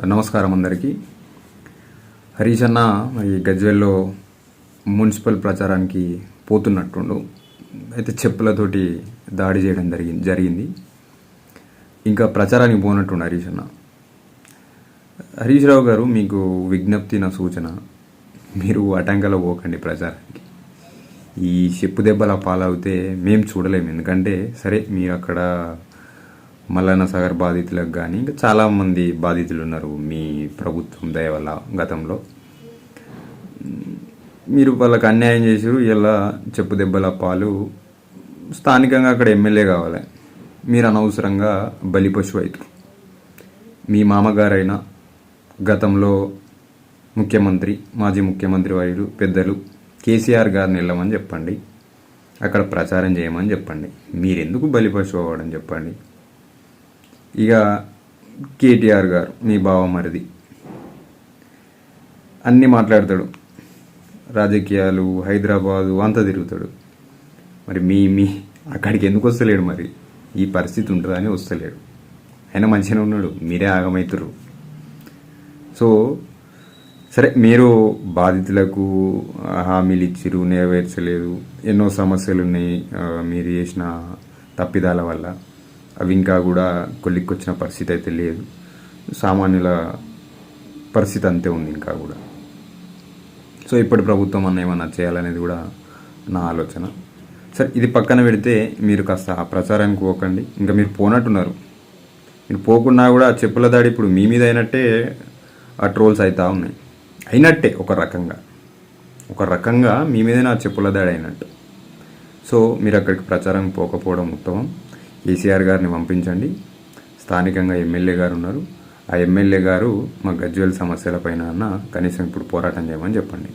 నమస్కారం అందరికీ. హరీష్ అన్న ఈ గజ్వేల్లో మున్సిపల్ ప్రచారానికి పోతున్నట్టుండు. అయితే చెప్పులతోటి దాడి చేయడం జరిగింది. ఇంకా ప్రచారానికి పోనట్టుండు హరీష్ అన్న. హరీష్ రావు గారు, మీకు విజ్ఞప్తి, నా సూచన, మీరు అటంకలో పోకండి ప్రచారానికి. ఈ చెప్పు దెబ్బల పాలవుతే మేము చూడలేము. ఎందుకంటే సరే, మీరు అక్కడ మల్లన్న సాగర్ బాధితులకు కానీ ఇంకా చాలామంది బాధితులు ఉన్నారు మీ ప్రభుత్వం దయ వల్ల. గతంలో మీరు వాళ్ళకి అన్యాయం చేసారు. ఇలా చెప్పు దెబ్బల పాలు. స్థానికంగా అక్కడ ఎమ్మెల్యే కావాలి, మీరు అనవసరంగా బలిపశువు అవుతారు. మీ మామగారైన గతంలో ముఖ్యమంత్రి, మాజీ ముఖ్యమంత్రి వర్యులు పెద్దలు కేసీఆర్ గారిని వెళ్ళమని చెప్పండి, అక్కడ ప్రచారం చేయమని చెప్పండి. మీరెందుకు బలిపశువు అవ్వడం చెప్పండి. ఇక కేటీఆర్ గారు, మీ బావమరిది, అన్నీ మాట్లాడతాడు, రాజకీయాలు, హైదరాబాదు అంతా తిరుగుతాడు. మరి మీ అక్కడికి ఎందుకు వస్తలేడు? మరి ఈ పరిస్థితి ఉంటుందని వస్తలేడు. ఆయన మంచిగానే ఉన్నాడు, మీరే ఆగమవుతారు. సో సరే, మీరు బాధితులకు హామీలు ఇచ్చిరు, నెరవేర్చలేదు, ఎన్నో సమస్యలు ఉన్నాయి మీరు చేసిన తప్పిదాల వల్ల. అవి ఇంకా కూడా కొలిక్కొచ్చిన పరిస్థితి అయితే లేదు. సామాన్యుల పరిస్థితి అంతే ఉంది ఇంకా కూడా. సో ఇప్పటి ప్రభుత్వం అన్న ఏమన్నా చేయాలనేది కూడా నా ఆలోచన. సరే, ఇది పక్కన పెడితే మీరు కాస్త ఆ ప్రచారానికి పోకండి. ఇంకా మీరు పోనట్టున్నారు. మీరు పోకున్నా కూడా చెప్పుల దాడి ఇప్పుడు మీ మీద అయినట్టే ఆ ట్రోల్స్ అవుతా ఉన్నాయి. అయినట్టే ఒక రకంగా మీ మీదే నా చెప్పుల దాడి అయినట్టు. సో మీరు అక్కడికి ప్రచారం పోకపోవడం ఉత్తమం. కేసీఆర్ గారిని పంపించండి. స్థానికంగా ఎమ్మెల్యే గారు ఉన్నారు, ఆ ఎమ్మెల్యే గారు మా గజ్వేల్ సమస్యలపైన కనీసం ఇప్పుడు పోరాటం చేయమని చెప్పండి.